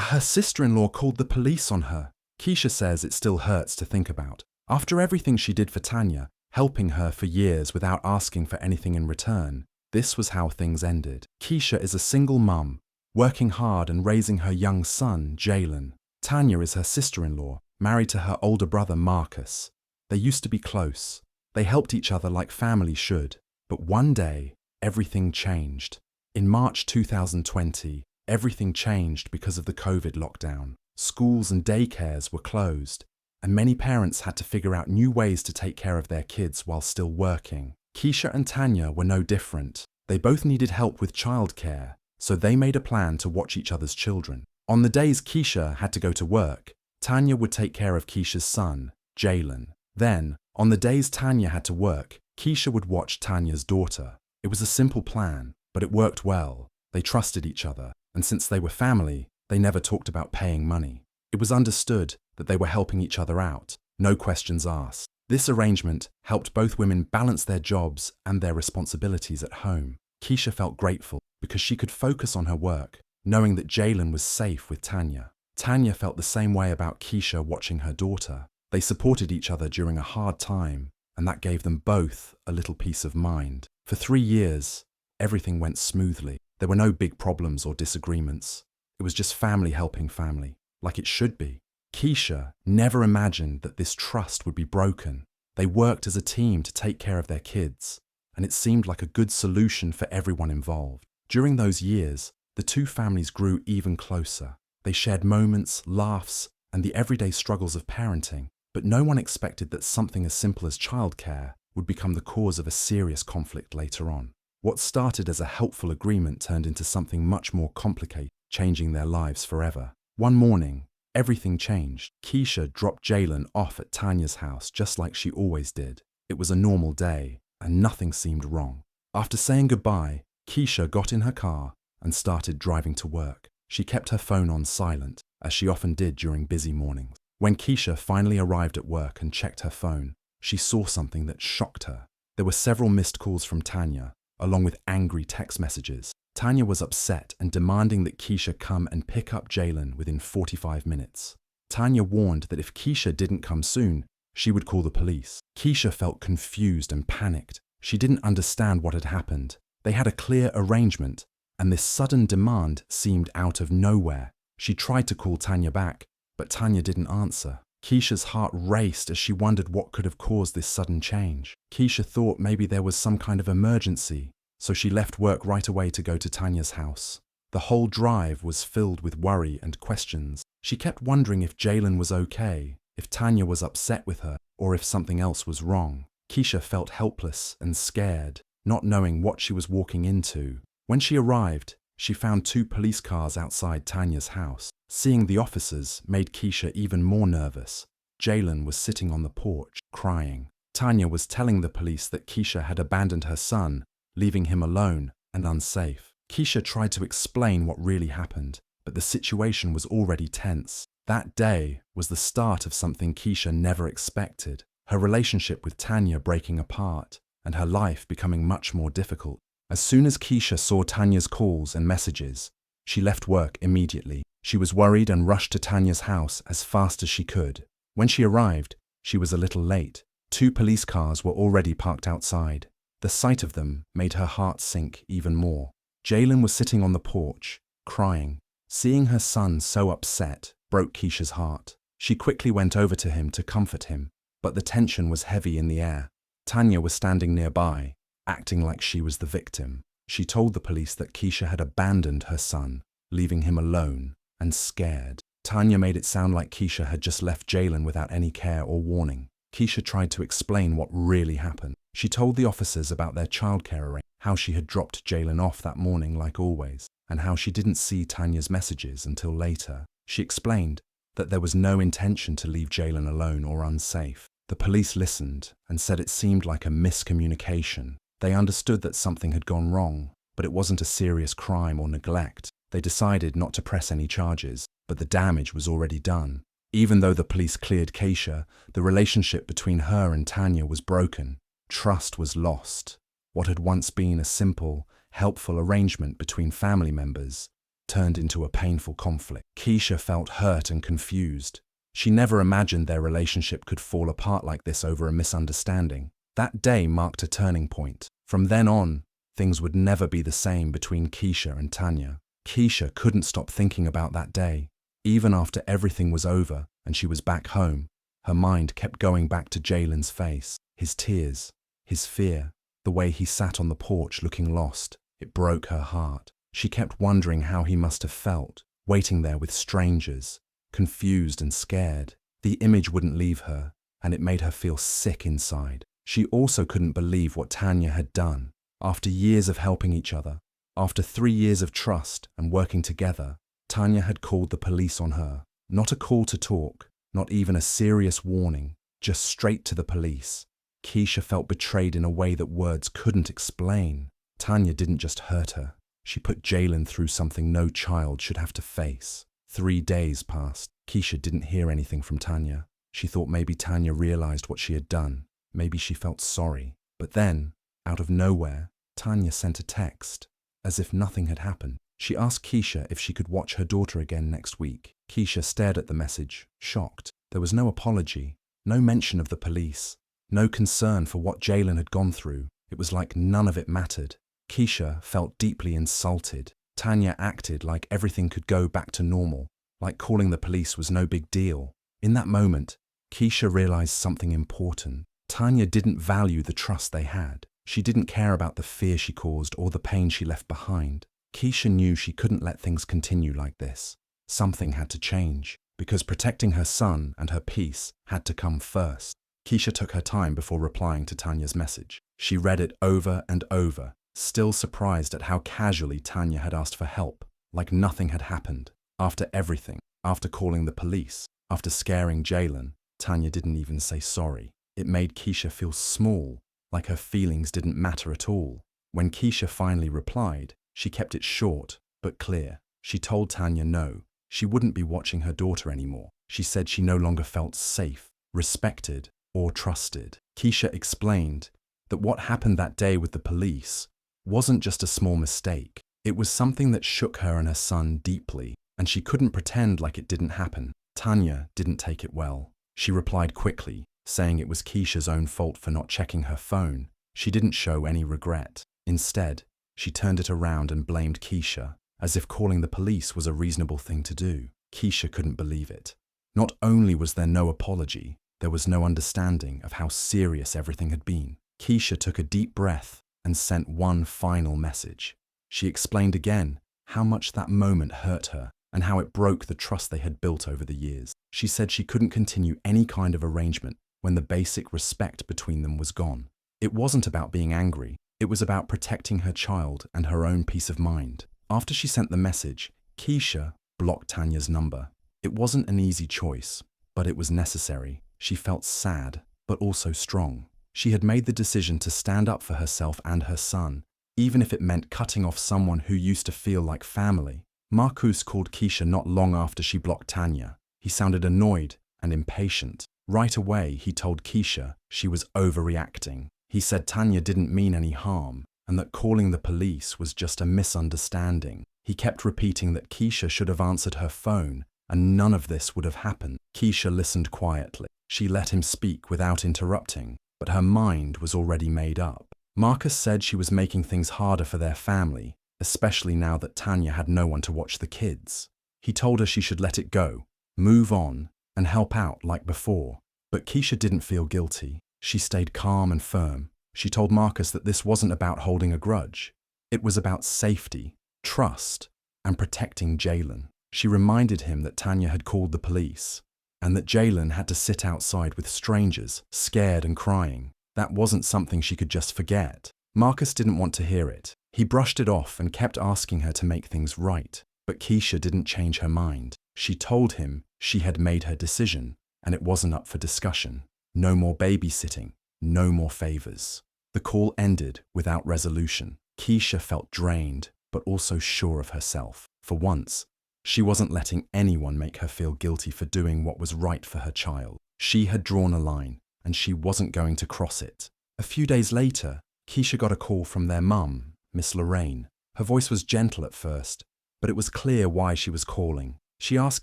Her sister-in-law called the police on her. Keisha says it still hurts to think about. After everything she did for Tanya, helping her for years without asking for anything in return, this was how things ended. Keisha is a single mum, working hard and raising her young son, Jalen. Tanya is her sister-in-law, married to her older brother, Marcus. They used to be close. They helped each other like family should. But one day, everything changed. In March 2020, everything changed because of the COVID lockdown. Schools and daycares were closed, and many parents had to figure out new ways to take care of their kids while still working. Keisha and Tanya were no different. They both needed help with childcare, so they made a plan to watch each other's children. On the days Keisha had to go to work, Tanya would take care of Keisha's son, Jalen. Then, on the days Tanya had to work, Keisha would watch Tanya's daughter. It was a simple plan, but it worked well. They trusted each other, and since they were family, they never talked about paying money. It was understood that they were helping each other out, no questions asked. This arrangement helped both women balance their jobs and their responsibilities at home. Keisha felt grateful because she could focus on her work, knowing that Jalen was safe with Tanya. Tanya felt the same way about Keisha watching her daughter. They supported each other during a hard time, and that gave them both a little peace of mind. For 3 years, everything went smoothly. There were no big problems or disagreements. It was just family helping family, like it should be. Keisha never imagined that this trust would be broken. They worked as a team to take care of their kids, and it seemed like a good solution for everyone involved. During those years, the two families grew even closer. They shared moments, laughs, and the everyday struggles of parenting, but no one expected that something as simple as childcare would become the cause of a serious conflict later on. What started as a helpful agreement turned into something much more complicated, changing their lives forever. One morning, everything changed. Keisha dropped Jalen off at Tanya's house just like she always did. It was a normal day, and nothing seemed wrong. After saying goodbye, Keisha got in her car and started driving to work. She kept her phone on silent, as she often did during busy mornings. When Keisha finally arrived at work and checked her phone, she saw something that shocked her. There were several missed calls from Tanya, along with angry text messages. Tanya was upset and demanding that Keisha come and pick up Jalen within 45 minutes. Tanya warned that if Keisha didn't come soon, she would call the police. Keisha felt confused and panicked. She didn't understand what had happened. They had a clear arrangement, and this sudden demand seemed out of nowhere. She tried to call Tanya back, but Tanya didn't answer. Keisha's heart raced as she wondered what could have caused this sudden change. Keisha thought maybe there was some kind of emergency, so she left work right away to go to Tanya's house. The whole drive was filled with worry and questions. She kept wondering if Jalen was okay, if Tanya was upset with her, or if something else was wrong. Keisha felt helpless and scared, not knowing what she was walking into. When she arrived, she found 2 police cars outside Tanya's house. Seeing the officers made Keisha even more nervous. Jalen was sitting on the porch, crying. Tanya was telling the police that Keisha had abandoned her son, leaving him alone and unsafe. Keisha tried to explain what really happened, but the situation was already tense. That day was the start of something Keisha never expected, her relationship with Tanya breaking apart and her life becoming much more difficult. As soon as Keisha saw Tanya's calls and messages, she left work immediately. She was worried and rushed to Tanya's house as fast as she could. When she arrived, she was a little late. 2 police cars were already parked outside. The sight of them made her heart sink even more. Jalen was sitting on the porch, crying. Seeing her son so upset broke Keisha's heart. She quickly went over to him to comfort him, but the tension was heavy in the air. Tanya was standing nearby, acting like she was the victim. She told the police that Keisha had abandoned her son, leaving him alone and scared. Tanya made it sound like Keisha had just left Jalen without any care or warning. Keisha tried to explain what really happened. She told the officers about their childcare arrangement, how she had dropped Jalen off that morning like always, and how she didn't see Tanya's messages until later. She explained that there was no intention to leave Jalen alone or unsafe. The police listened and said it seemed like a miscommunication. They understood that something had gone wrong, but it wasn't a serious crime or neglect. They decided not to press any charges, but the damage was already done. Even though the police cleared Keisha, the relationship between her and Tanya was broken. Trust was lost. What had once been a simple, helpful arrangement between family members turned into a painful conflict. Keisha felt hurt and confused. She never imagined their relationship could fall apart like this over a misunderstanding. That day marked a turning point. From then on, things would never be the same between Keisha and Tanya. Keisha couldn't stop thinking about that day. Even after everything was over and she was back home, her mind kept going back to Jalen's face, his tears, his fear, the way he sat on the porch looking lost. It broke her heart. She kept wondering how he must have felt, waiting there with strangers, confused and scared. The image wouldn't leave her, and it made her feel sick inside. She also couldn't believe what Tanya had done. After years of helping each other, after 3 years of trust and working together, Tanya had called the police on her. Not a call to talk, not even a serious warning, just straight to the police. Keisha felt betrayed in a way that words couldn't explain. Tanya didn't just hurt her. She put Jalen through something no child should have to face. 3 days passed. Keisha didn't hear anything from Tanya. She thought maybe Tanya realized what she had done. Maybe she felt sorry. But then, out of nowhere, Tanya sent a text, as if nothing had happened. She asked Keisha if she could watch her daughter again next week. Keisha stared at the message, shocked. There was no apology, no mention of the police, no concern for what Jalen had gone through. It was like none of it mattered. Keisha felt deeply insulted. Tanya acted like everything could go back to normal, like calling the police was no big deal. In that moment, Keisha realized something important. Tanya didn't value the trust they had. She didn't care about the fear she caused or the pain she left behind. Keisha knew she couldn't let things continue like this. Something had to change, because protecting her son and her peace had to come first. Keisha took her time before replying to Tanya's message. She read it over and over, still surprised at how casually Tanya had asked for help, like nothing had happened. After everything, after calling the police, after scaring Jalen, Tanya didn't even say sorry. It made Keisha feel small, like her feelings didn't matter at all. When Keisha finally replied, she kept it short but clear. She told Tanya no, she wouldn't be watching her daughter anymore. She said she no longer felt safe, respected, or trusted. Keisha explained that what happened that day with the police wasn't just a small mistake. It was something that shook her and her son deeply, and she couldn't pretend like it didn't happen. Tanya didn't take it well. She replied quickly, saying it was Keisha's own fault for not checking her phone. She didn't show any regret. Instead, she turned it around and blamed Keisha, as if calling the police was a reasonable thing to do. Keisha couldn't believe it. Not only was there no apology, there was no understanding of how serious everything had been. Keisha took a deep breath and sent one final message. She explained again how much that moment hurt her and how it broke the trust they had built over the years. She said she couldn't continue any kind of arrangement when the basic respect between them was gone. It wasn't about being angry. It was about protecting her child and her own peace of mind. After she sent the message, Keisha blocked Tanya's number. It wasn't an easy choice, but it was necessary. She felt sad, but also strong. She had made the decision to stand up for herself and her son, even if it meant cutting off someone who used to feel like family. Marcus called Keisha not long after she blocked Tanya. He sounded annoyed and impatient. Right away, he told Keisha she was overreacting. He said Tanya didn't mean any harm and that calling the police was just a misunderstanding. He kept repeating that Keisha should have answered her phone and none of this would have happened. Keisha listened quietly. She let him speak without interrupting, but her mind was already made up. Marcus said she was making things harder for their family, especially now that Tanya had no one to watch the kids. He told her she should let it go, move on, and help out like before. But Keisha didn't feel guilty. She stayed calm and firm. She told Marcus that this wasn't about holding a grudge. It was about safety, trust, and protecting Jalen. She reminded him that Tanya had called the police, and that Jalen had to sit outside with strangers, scared and crying. That wasn't something she could just forget. Marcus didn't want to hear it. He brushed it off and kept asking her to make things right. But Keisha didn't change her mind. She told him she had made her decision, and it wasn't up for discussion. No more babysitting, no more favors. The call ended without resolution. Keisha felt drained, but also sure of herself. For once, she wasn't letting anyone make her feel guilty for doing what was right for her child. She had drawn a line, and she wasn't going to cross it. A few days later, Keisha got a call from their mum, Miss Lorraine. Her voice was gentle at first, but it was clear why she was calling. She asked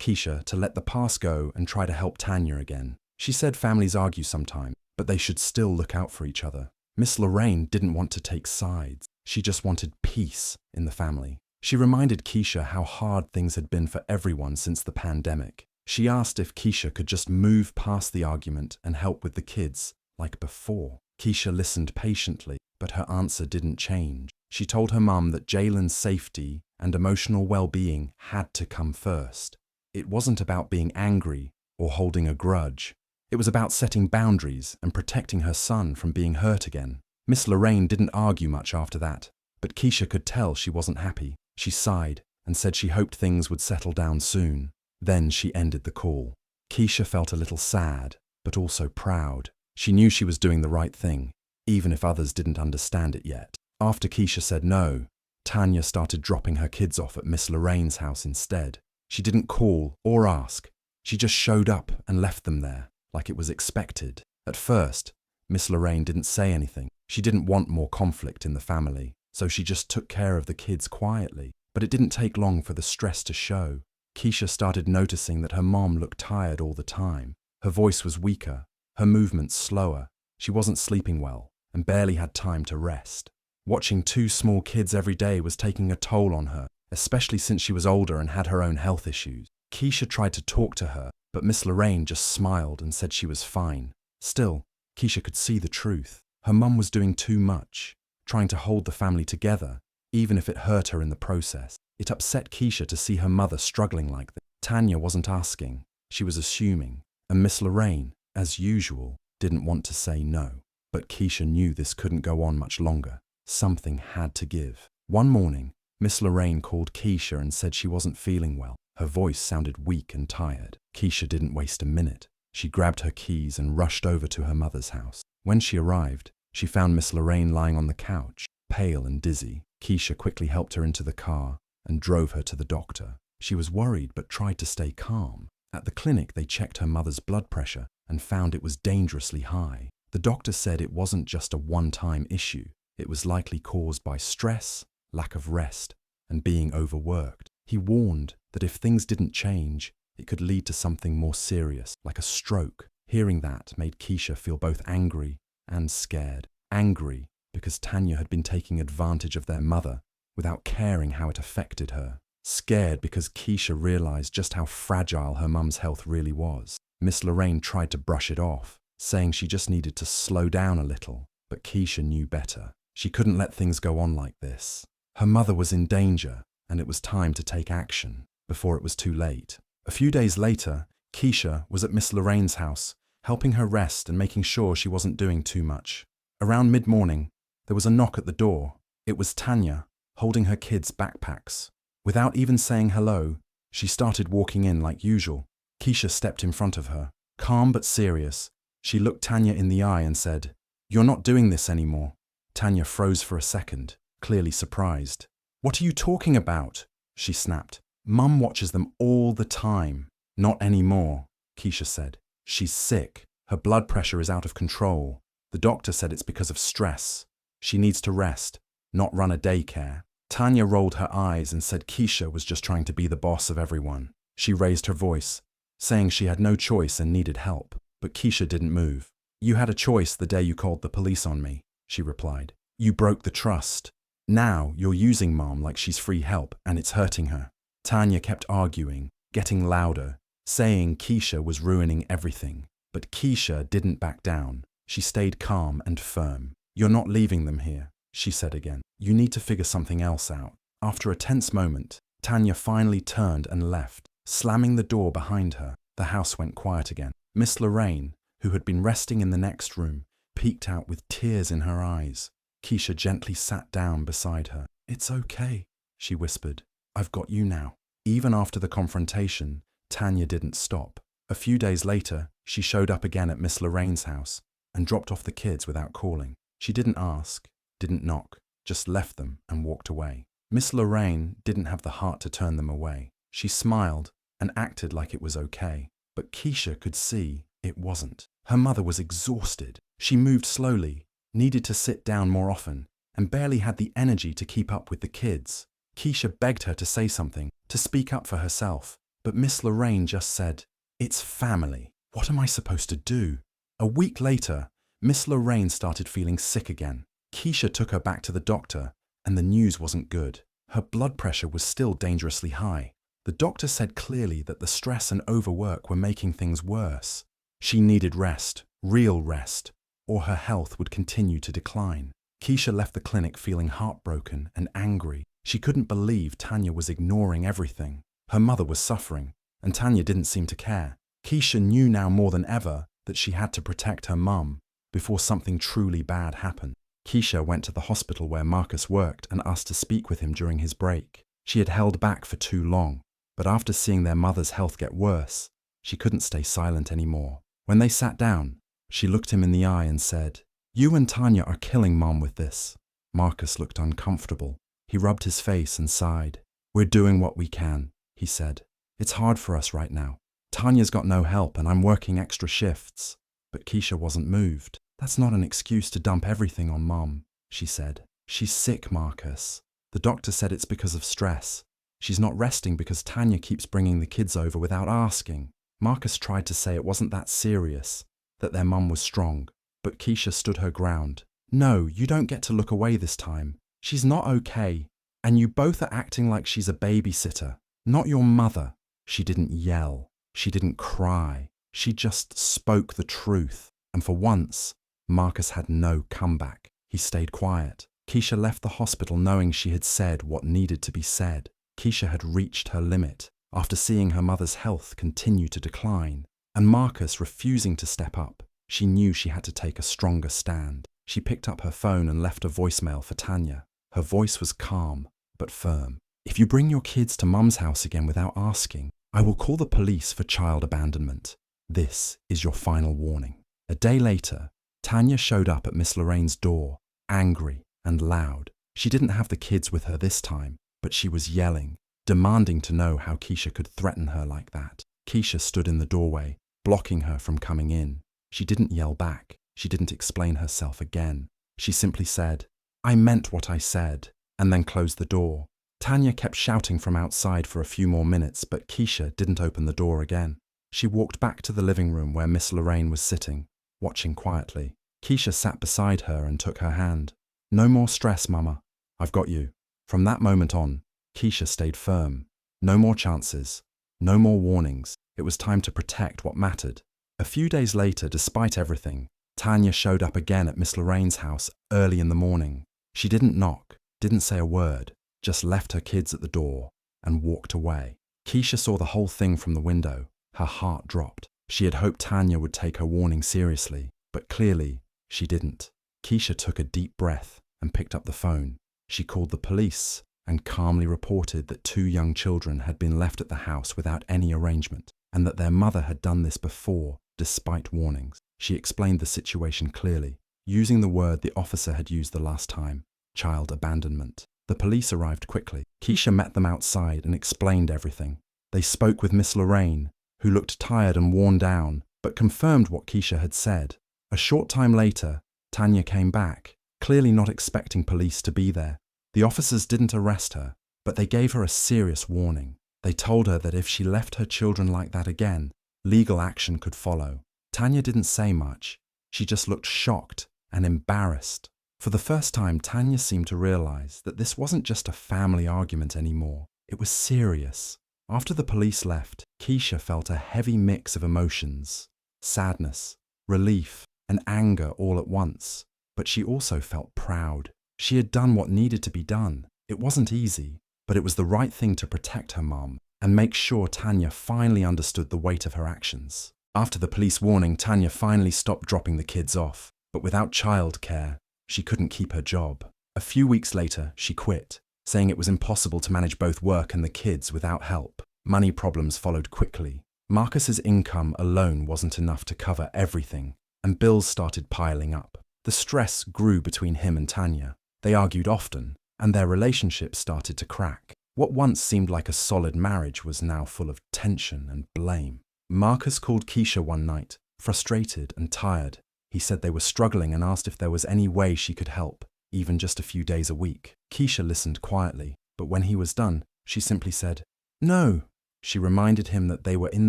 Keisha to let the past go and try to help Tanya again. She said families argue sometimes, but they should still look out for each other. Miss Lorraine didn't want to take sides. She just wanted peace in the family. She reminded Keisha how hard things had been for everyone since the pandemic. She asked if Keisha could just move past the argument and help with the kids, like before. Keisha listened patiently, but her answer didn't change. She told her mum that Jalen's safety and emotional well-being had to come first. It wasn't about being angry or holding a grudge. It was about setting boundaries and protecting her son from being hurt again. Miss Lorraine didn't argue much after that, but Keisha could tell she wasn't happy. She sighed and said she hoped things would settle down soon. Then she ended the call. Keisha felt a little sad, but also proud. She knew she was doing the right thing, even if others didn't understand it yet. After Keisha said no, Tanya started dropping her kids off at Miss Lorraine's house instead. She didn't call or ask. She just showed up and left them there, like it was expected. At first, Miss Lorraine didn't say anything. She didn't want more conflict in the family, so she just took care of the kids quietly. But it didn't take long for the stress to show. Keisha started noticing that her mom looked tired all the time. Her voice was weaker, her movements slower. She wasn't sleeping well and barely had time to rest. Watching two small kids every day was taking a toll on her, especially since she was older and had her own health issues. Keisha tried to talk to her, but Miss Lorraine just smiled and said she was fine. Still, Keisha could see the truth. Her mum was doing too much, trying to hold the family together, even if it hurt her in the process. It upset Keisha to see her mother struggling like this. Tanya wasn't asking, she was assuming, and Miss Lorraine, as usual, didn't want to say no. But Keisha knew this couldn't go on much longer. Something had to give. One morning, Miss Lorraine called Keisha and said she wasn't feeling well. Her voice sounded weak and tired. Keisha didn't waste a minute. She grabbed her keys and rushed over to her mother's house. When she arrived, she found Miss Lorraine lying on the couch, pale and dizzy. Keisha quickly helped her into the car and drove her to the doctor. She was worried but tried to stay calm. At the clinic, they checked her mother's blood pressure and found it was dangerously high. The doctor said it wasn't just a one-time issue. It was likely caused by stress, lack of rest, and being overworked. He warned that if things didn't change, it could lead to something more serious, like a stroke. Hearing that made Keisha feel both angry and scared. Angry because Tanya had been taking advantage of their mother without caring how it affected her. Scared because Keisha realized just how fragile her mum's health really was. Miss Lorraine tried to brush it off, saying she just needed to slow down a little, but Keisha knew better. She couldn't let things go on like this. Her mother was in danger, and it was time to take action before it was too late. A few days later, Keisha was at Miss Lorraine's house, helping her rest and making sure she wasn't doing too much. Around mid-morning, there was a knock at the door. It was Tanya, holding her kids' backpacks. Without even saying hello, she started walking in like usual. Keisha stepped in front of her. Calm but serious, she looked Tanya in the eye and said, "You're not doing this anymore." Tanya froze for a second, clearly surprised. "What are you talking about?" she snapped. "Mum watches them all the time." "Not anymore," Keisha said. "She's sick. Her blood pressure is out of control. The doctor said it's because of stress. She needs to rest, not run a daycare." Tanya rolled her eyes and said Keisha was just trying to be the boss of everyone. She raised her voice, saying she had no choice and needed help. But Keisha didn't move. "You had a choice the day you called the police on me," she replied. "You broke the trust. Now you're using Mom like she's free help and it's hurting her." Tanya kept arguing, getting louder, saying Keisha was ruining everything. But Keisha didn't back down. She stayed calm and firm. "You're not leaving them here," she said again. "You need to figure something else out." After a tense moment, Tanya finally turned and left, slamming the door behind her. The house went quiet again. Miss Lorraine, who had been resting in the next room, peeked out with tears in her eyes. Keisha gently sat down beside her. "It's okay," she whispered. "I've got you now." Even after the confrontation, Tanya didn't stop. A few days later, she showed up again at Miss Lorraine's house and dropped off the kids without calling. She didn't ask, didn't knock, just left them and walked away. Miss Lorraine didn't have the heart to turn them away. She smiled and acted like it was okay, but Keisha could see it wasn't. Her mother was exhausted. She moved slowly, needed to sit down more often, and barely had the energy to keep up with the kids. Keisha begged her to say something, to speak up for herself, but Miss Lorraine just said, "It's family. What am I supposed to do?" A week later, Miss Lorraine started feeling sick again. Keisha took her back to the doctor, and the news wasn't good. Her blood pressure was still dangerously high. The doctor said clearly that the stress and overwork were making things worse. She needed rest, real rest, or her health would continue to decline. Keisha left the clinic feeling heartbroken and angry. She couldn't believe Tanya was ignoring everything. Her mother was suffering, and Tanya didn't seem to care. Keisha knew now more than ever that she had to protect her mum before something truly bad happened. Keisha went to the hospital where Marcus worked and asked to speak with him during his break. She had held back for too long, but after seeing their mother's health get worse, she couldn't stay silent anymore. When they sat down, she looked him in the eye and said, "You and Tanya are killing Mom with this." Marcus looked uncomfortable. He rubbed his face and sighed. "We're doing what we can," he said. "It's hard for us right now. Tanya's got no help and I'm working extra shifts." But Keisha wasn't moved. "That's not an excuse to dump everything on Mom," she said. "She's sick, Marcus. The doctor said it's because of stress. She's not resting because Tanya keeps bringing the kids over without asking." Marcus tried to say it wasn't that serious, that their mum was strong, but Keisha stood her ground. "No, you don't get to look away this time. She's not okay, and you both are acting like she's a babysitter, not your mother." She didn't yell. She didn't cry. She just spoke the truth, and for once, Marcus had no comeback. He stayed quiet. Keisha left the hospital knowing she had said what needed to be said. Keisha had reached her limit after seeing her mother's health continue to decline, and Marcus refusing to step up. She knew she had to take a stronger stand. She picked up her phone and left a voicemail for Tanya. Her voice was calm, but firm. "If you bring your kids to Mum's house again without asking, I will call the police for child abandonment. This is your final warning." A day later, Tanya showed up at Miss Lorraine's door, angry and loud. She didn't have the kids with her this time, but she was yelling, demanding to know how Keisha could threaten her like that. Keisha stood in the doorway, blocking her from coming in. She didn't yell back. She didn't explain herself again. She simply said, "I meant what I said," and then closed the door. Tanya kept shouting from outside for a few more minutes, but Keisha didn't open the door again. She walked back to the living room where Miss Lorraine was sitting, watching quietly. Keisha sat beside her and took her hand. "No more stress, Mama. I've got you." From that moment on, Keisha stayed firm. No more chances. No more warnings. It was time to protect what mattered. A few days later, despite everything, Tanya showed up again at Miss Lorraine's house early in the morning. She didn't knock, didn't say a word, just left her kids at the door and walked away. Keisha saw the whole thing from the window. Her heart dropped. She had hoped Tanya would take her warning seriously, but clearly she didn't. Keisha took a deep breath and picked up the phone. She called the police and calmly reported that 2 young children had been left at the house without any arrangement, and that their mother had done this before, despite warnings. She explained the situation clearly, using the word the officer had used the last time, child abandonment. The police arrived quickly. Keisha met them outside and explained everything. They spoke with Miss Lorraine, who looked tired and worn down, but confirmed what Keisha had said. A short time later, Tanya came back, clearly not expecting police to be there. The officers didn't arrest her, but they gave her a serious warning. They told her that if she left her children like that again, legal action could follow. Tanya didn't say much. She just looked shocked and embarrassed. For the first time, Tanya seemed to realize that this wasn't just a family argument anymore. It was serious. After the police left, Keisha felt a heavy mix of emotions: sadness, relief, and anger all at once. But she also felt proud. She had done what needed to be done. It wasn't easy, but it was the right thing to protect her mom and make sure Tanya finally understood the weight of her actions. After the police warning, Tanya finally stopped dropping the kids off, but without childcare, she couldn't keep her job. A few weeks later, she quit, saying it was impossible to manage both work and the kids without help. Money problems followed quickly. Marcus's income alone wasn't enough to cover everything, and bills started piling up. The stress grew between him and Tanya. They argued often, and their relationship started to crack. What once seemed like a solid marriage was now full of tension and blame. Marcus called Keisha one night, frustrated and tired. He said they were struggling and asked if there was any way she could help, even just a few days a week. Keisha listened quietly. But when he was done, she simply said, "No." She reminded him that they were in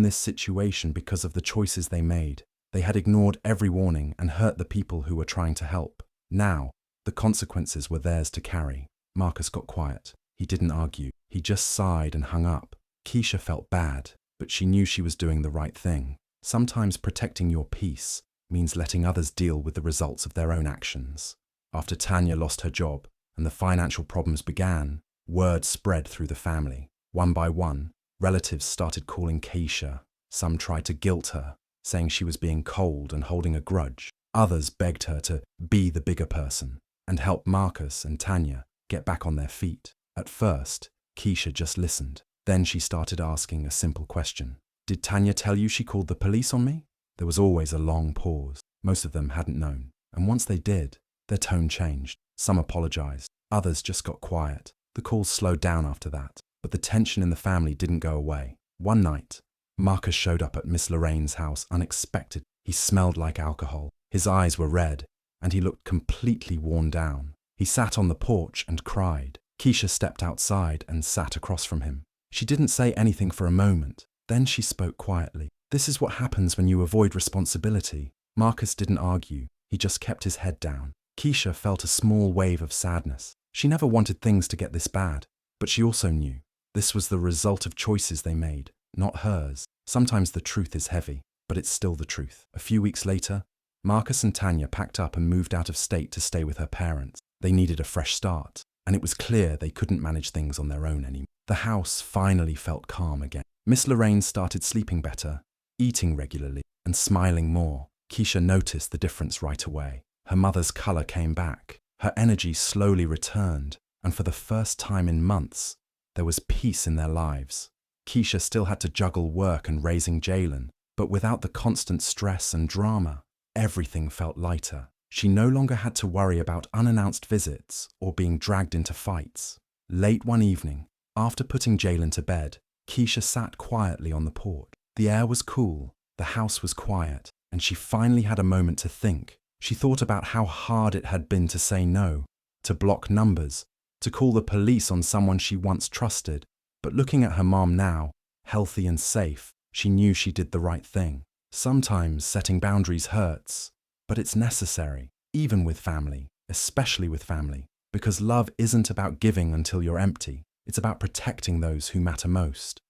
this situation because of the choices they made. They had ignored every warning and hurt the people who were trying to help. Now, the consequences were theirs to carry. Marcus got quiet. He didn't argue. He just sighed and hung up. Keisha felt bad, but she knew she was doing the right thing. Sometimes protecting your peace means letting others deal with the results of their own actions. After Tanya lost her job and the financial problems began, word spread through the family. One by one, relatives started calling Keisha. Some tried to guilt her, saying she was being cold and holding a grudge. Others begged her to be the bigger person and help Marcus and Tanya get back on their feet. At first, Keisha just listened. Then she started asking a simple question. "Did Tanya tell you she called the police on me?" There was always a long pause. Most of them hadn't known. And once they did, their tone changed. Some apologized. Others just got quiet. The calls slowed down after that. But the tension in the family didn't go away. One night, Marcus showed up at Miss Lorraine's house unexpected. He smelled like alcohol. His eyes were red, and he looked completely worn down. He sat on the porch and cried. Keisha stepped outside and sat across from him. She didn't say anything for a moment. Then she spoke quietly. "This is what happens when you avoid responsibility." Marcus didn't argue. He just kept his head down. Keisha felt a small wave of sadness. She never wanted things to get this bad, but she also knew this was the result of choices they made, not hers. Sometimes the truth is heavy, but it's still the truth. A few weeks later, Marcus and Tanya packed up and moved out of state to stay with her parents. They needed a fresh start, and it was clear they couldn't manage things on their own anymore. The house finally felt calm again. Miss Lorraine started sleeping better, eating regularly, and smiling more. Keisha noticed the difference right away. Her mother's color came back. Her energy slowly returned, and for the first time in months, there was peace in their lives. Keisha still had to juggle work and raising Jalen, but without the constant stress and drama, everything felt lighter. She no longer had to worry about unannounced visits or being dragged into fights. Late one evening, after putting Jalen to bed, Keisha sat quietly on the porch. The air was cool, the house was quiet, and she finally had a moment to think. She thought about how hard it had been to say no, to block numbers, to call the police on someone she once trusted. But looking at her mom now, healthy and safe, she knew she did the right thing. Sometimes setting boundaries hurts, but it's necessary, even with family, especially with family, because love isn't about giving until you're empty. It's about protecting those who matter most.